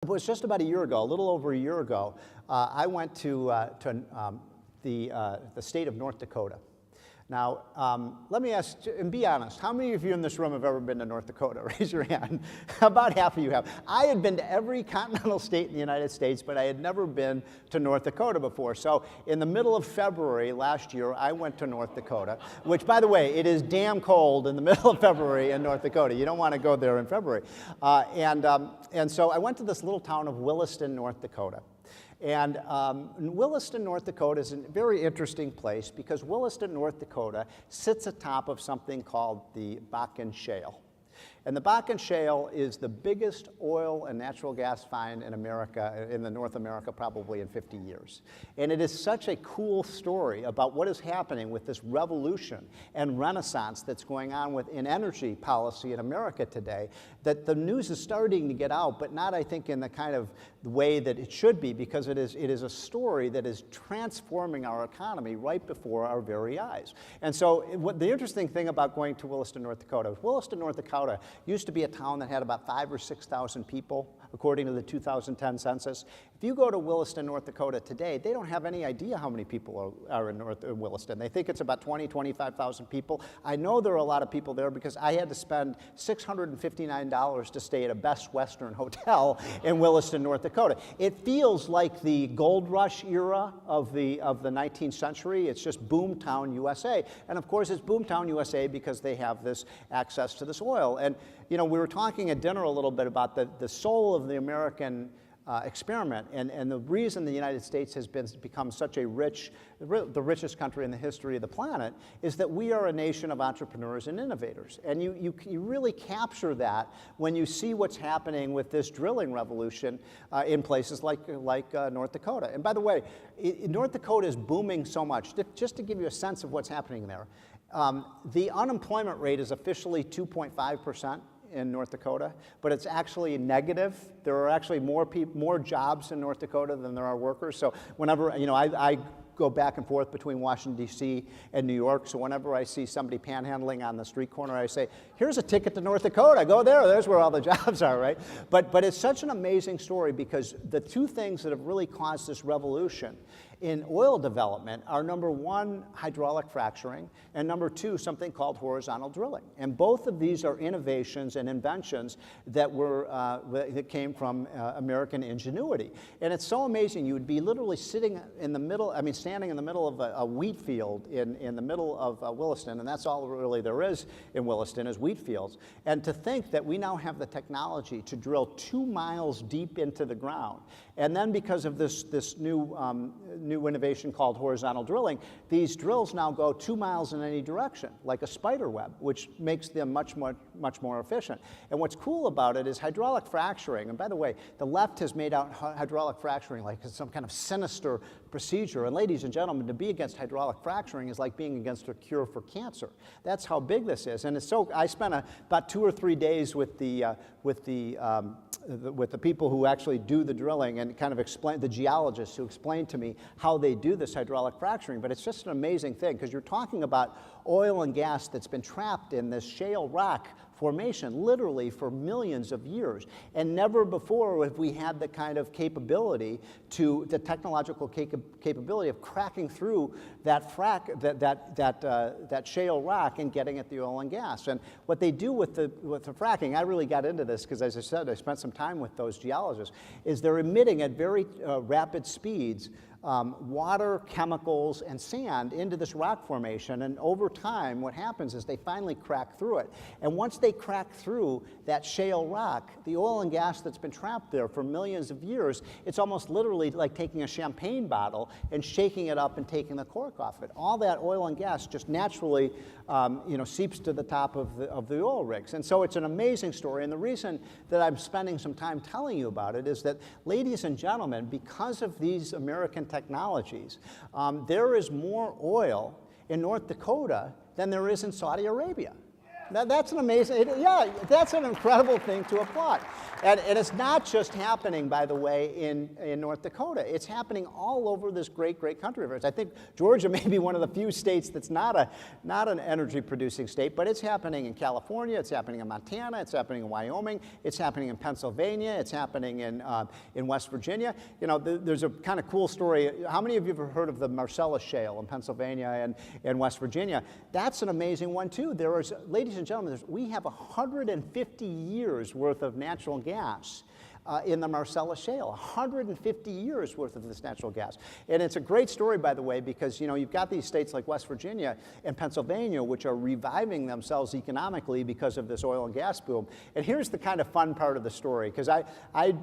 It was just about a year ago, a little over a year ago, I went to the state of North Dakota. Now, let me ask, and be honest, how many of you in this room have ever been to North Dakota? Raise your hand. About half of you have. I had been to every continental state in the United States, but I had never been to North Dakota before. So in the middle of February last year, I went to North Dakota, which, by the way, it is damn cold in the middle of February in North Dakota. You don't want to go there in February. And so I went to this little town of Williston, North Dakota. And Williston, North Dakota is a very interesting place because Williston, North Dakota sits atop of something called the Bakken Shale. And the Bakken Shale is the biggest oil and natural gas find in America, in the North America, probably in 50 years. And it is such a cool story about what is happening with this revolution and renaissance that's going on in energy policy in America today, that the news is starting to get out, but not, I think, in the kind of way that it should be, because it is a story that is transforming our economy right before our very eyes. And so the interesting thing about going to Williston, North Dakota, Williston, North Dakota used to be a town that had about 5,000 or 6,000 people, according to the 2010 census. If you go to Williston, North Dakota today, they don't have any idea how many people are in Williston. They think it's about 20,000, 25,000 people. I know there are a lot of people there because I had to spend $659 to stay at a Best Western hotel in Williston, North Dakota. It feels like the gold rush era of the 19th century. It's just boomtown USA. And of course, it's boomtown USA because they have this access to this oil. And you know, we were talking at dinner a little bit about the soul of the American experiment, and the reason the United States has become such the richest country in the history of the planet is that we are a nation of entrepreneurs and innovators. And you really capture that when you see what's happening with this drilling revolution in places like North Dakota. And by the way, North Dakota is booming so much. Just to give you a sense of what's happening there, the unemployment rate is officially 2.5%. In North Dakota, but it's actually negative. There are actually more jobs in North Dakota than there are workers. So whenever, you know, I go back and forth between Washington, D.C. and New York, so whenever I see somebody panhandling on the street corner, I say, here's a ticket to North Dakota, go there, there's where all the jobs are, right? But it's such an amazing story because the two things that have really caused this revolution in oil development are, number one, hydraulic fracturing, and number two, something called horizontal drilling. And both of these are innovations and inventions that came from American ingenuity. And it's so amazing. You would be literally sitting in the middle, standing in the middle of a wheat field in the middle of Williston, and that's all really there is in Williston is wheat fields. And to think that we now have the technology to drill 2 miles deep into the ground, and then because of this new innovation called horizontal drilling, these drills now go 2 miles in any direction, like a spider web, which makes them much more efficient. And what's cool about it is hydraulic fracturing. And by the way, the left has made out hydraulic fracturing like it's some kind of sinister procedure. And ladies and gentlemen, to be against hydraulic fracturing is like being against a cure for cancer. That's how big this is. And it's so, I spent about 2 or 3 days with the people who actually do the drilling and kind of explain, the geologists who explained to me how they do this hydraulic fracturing. But it's just an amazing thing because you're talking about oil and gas that's been trapped in this shale rock formation literally for millions of years. And never before have we had the kind of capability the technological capability of cracking through that shale rock and getting at the oil and gas. And what they do with the fracking, I really got into this because, as I said, I spent some time with those geologists, is they're emitting at very rapid speeds water, chemicals, and sand into this rock formation, and over time what happens is they finally crack through it. And once they crack through that shale rock, the oil and gas that's been trapped there for millions of years, it's almost literally like taking a champagne bottle and shaking it up and taking the cork off it. All that oil and gas just naturally seeps to the top of the oil rigs. And so it's an amazing story, and the reason that I'm spending some time telling you about it is that, ladies and gentlemen, because of these American technologies, there is more oil in North Dakota than there is in Saudi Arabia. That's an amazing, yeah, that's an incredible thing to applaud. And it's not just happening, by the way, in North Dakota. It's happening all over this great, great country of ours. I think Georgia may be one of the few states that's not an energy-producing state, but it's happening in California, it's happening in Montana, it's happening in Wyoming, it's happening in Pennsylvania, it's happening in West Virginia. You know, there's a kind of cool story. How many of you have ever heard of the Marcellus Shale in Pennsylvania and West Virginia? That's an amazing one, too. There is, ladies and gentlemen, we have 150 years worth of natural gas in the Marcellus Shale, 150 years worth of this natural gas. And it's a great story, by the way, because, you know, you've got these states like West Virginia and Pennsylvania, which are reviving themselves economically because of this oil and gas boom. And here's the kind of fun part of the story, because I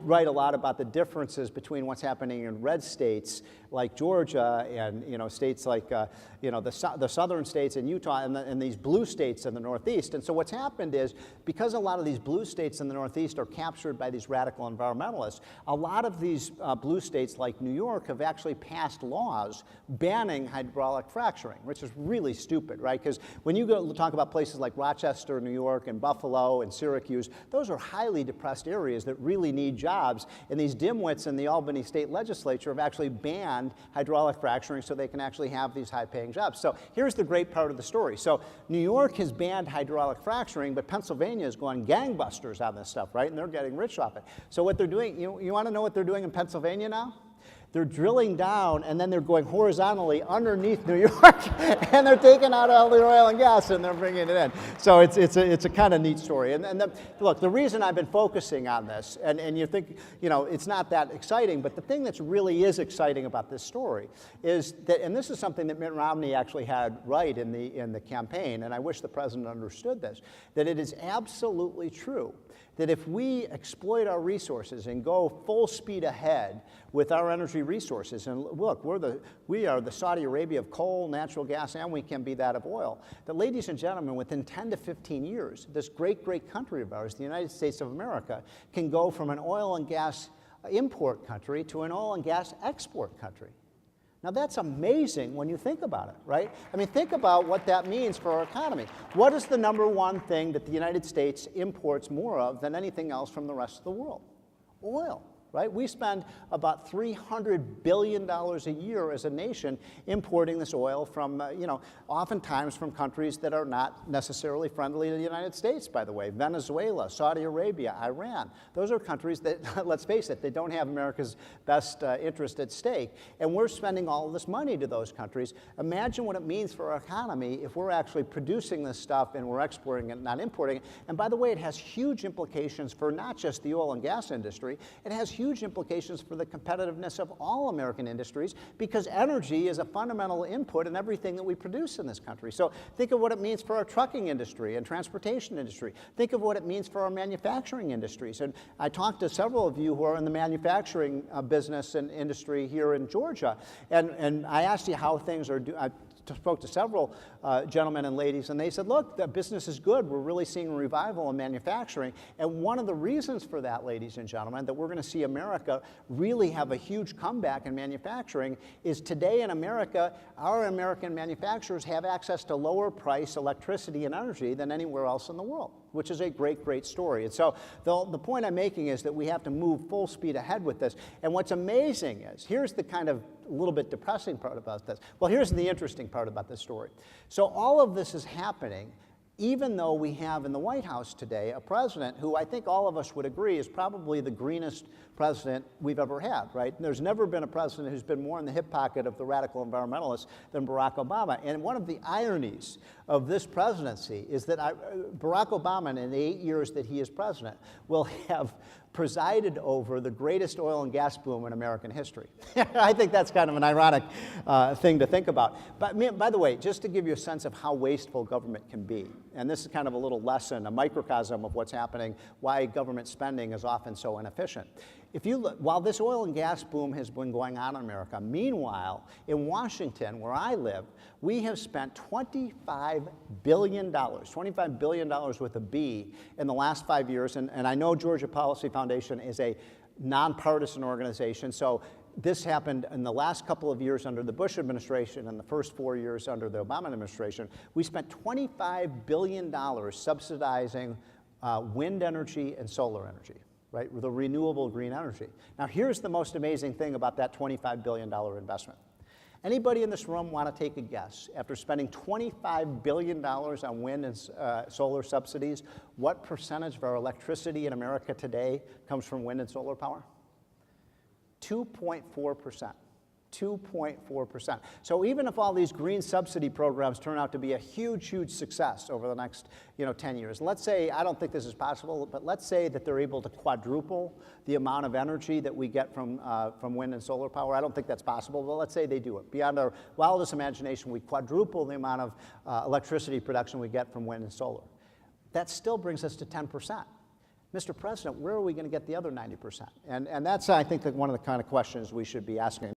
write a lot about the differences between what's happening in red states like Georgia and, you know, states like, you know, the southern states in Utah and these blue states in the Northeast. And so what's happened is, because a lot of these blue states in the Northeast are captured by these radical environmentalists, a lot of these blue states like New York have actually passed laws banning hydraulic fracturing, which is really stupid, right? Because when you go talk about places like Rochester, New York, and Buffalo and Syracuse, those are highly depressed areas that really need jobs. And these dimwits in the Albany state legislature have actually banned hydraulic fracturing so they can actually have these high-paying jobs. So here's the great part of the story. So New York has banned hydraulic fracturing, but Pennsylvania is going gangbusters on this stuff, right? And they're getting rich off it. So what they're doing, you want to know what they're doing in Pennsylvania now? They're drilling down, and then they're going horizontally underneath New York, and they're taking out all the oil and gas, and they're bringing it in. So it's a kind of neat story. And look, the reason I've been focusing on this, and you think, you know, it's not that exciting, but the thing that's really is exciting about this story is that, and this is something that Mitt Romney actually had right in the campaign, and I wish the president understood this, that it is absolutely true that if we exploit our resources and go full speed ahead with our energy resources, and look, we are the Saudi Arabia of coal, natural gas, and we can be that of oil, that, ladies and gentlemen, within 10 to 15 years, this great, great country of ours, the United States of America, can go from an oil and gas import country to an oil and gas export country. Now, that's amazing when you think about it, right? I mean, think about what that means for our economy. What is the number one thing that the United States imports more of than anything else from the rest of the world? Oil. Right? We spend about $300 billion a year as a nation importing this oil from, you know, oftentimes from countries that are not necessarily friendly to the United States, by the way. Venezuela, Saudi Arabia, Iran. Those are countries that, let's face it, they don't have America's best interest at stake. And we're spending all of this money to those countries. Imagine what it means for our economy if we're actually producing this stuff and we're exporting it, not importing it. And by the way, it has huge implications for not just the oil and gas industry. It has huge implications for the competitiveness of all American industries, because energy is a fundamental input in everything that we produce in this country. So think of what it means for our trucking industry and transportation industry. Think of what it means for our manufacturing industries. And I talked to several of you who are in the manufacturing business and industry here in Georgia, and I asked you how things are doing. I spoke to several gentlemen and ladies, and they said, look, the business is good. We're really seeing a revival in manufacturing. And one of the reasons for that, ladies and gentlemen, that we're going to see America really have a huge comeback in manufacturing is today in America, our American manufacturers have access to lower price electricity and energy than anywhere else in the world, which is a great, great story. And so the point I'm making is that we have to move full speed ahead with this. And what's amazing is, here's the kind of a little bit depressing part about this. Well, here's the interesting part about this story. So all of this is happening even though we have in the White House today a president who I think all of us would agree is probably the greenest president we've ever had, right? There's never been a president who's been more in the hip pocket of the radical environmentalists than Barack Obama. And one of the ironies of this presidency is that Barack Obama, in the 8 years that he is president, will have presided over the greatest oil and gas boom in American history. I think that's kind of an ironic thing to think about. But by the way, just to give you a sense of how wasteful government can be, and this is kind of a little lesson, a microcosm of what's happening, why government spending is often so inefficient. If you look, while this oil and gas boom has been going on in America, meanwhile, in Washington, where I live, we have spent $25 billion with a B in the last 5 years, and I know Georgia Policy Foundation is a nonpartisan organization, so this happened in the last couple of years under the Bush administration and the first 4 years under the Obama administration. We spent $25 billion subsidizing wind energy and solar energy, right? The renewable green energy. Now, here's the most amazing thing about that $25 billion investment. Anybody in this room want to take a guess, after spending $25 billion on wind and solar subsidies, what percentage of our electricity in America today comes from wind and solar power? 2.4%. 2.4%. So even if all these green subsidy programs turn out to be a huge, huge success over the next 10 years, let's say, I don't think this is possible, but let's say that they're able to quadruple the amount of energy that we get from wind and solar power. I don't think that's possible, but let's say they do it. Beyond our wildest imagination, we quadruple the amount of electricity production we get from wind and solar. That still brings us to 10%. Mr. President, where are we going to get the other 90%? And that's, I think, one of the kind of questions we should be asking.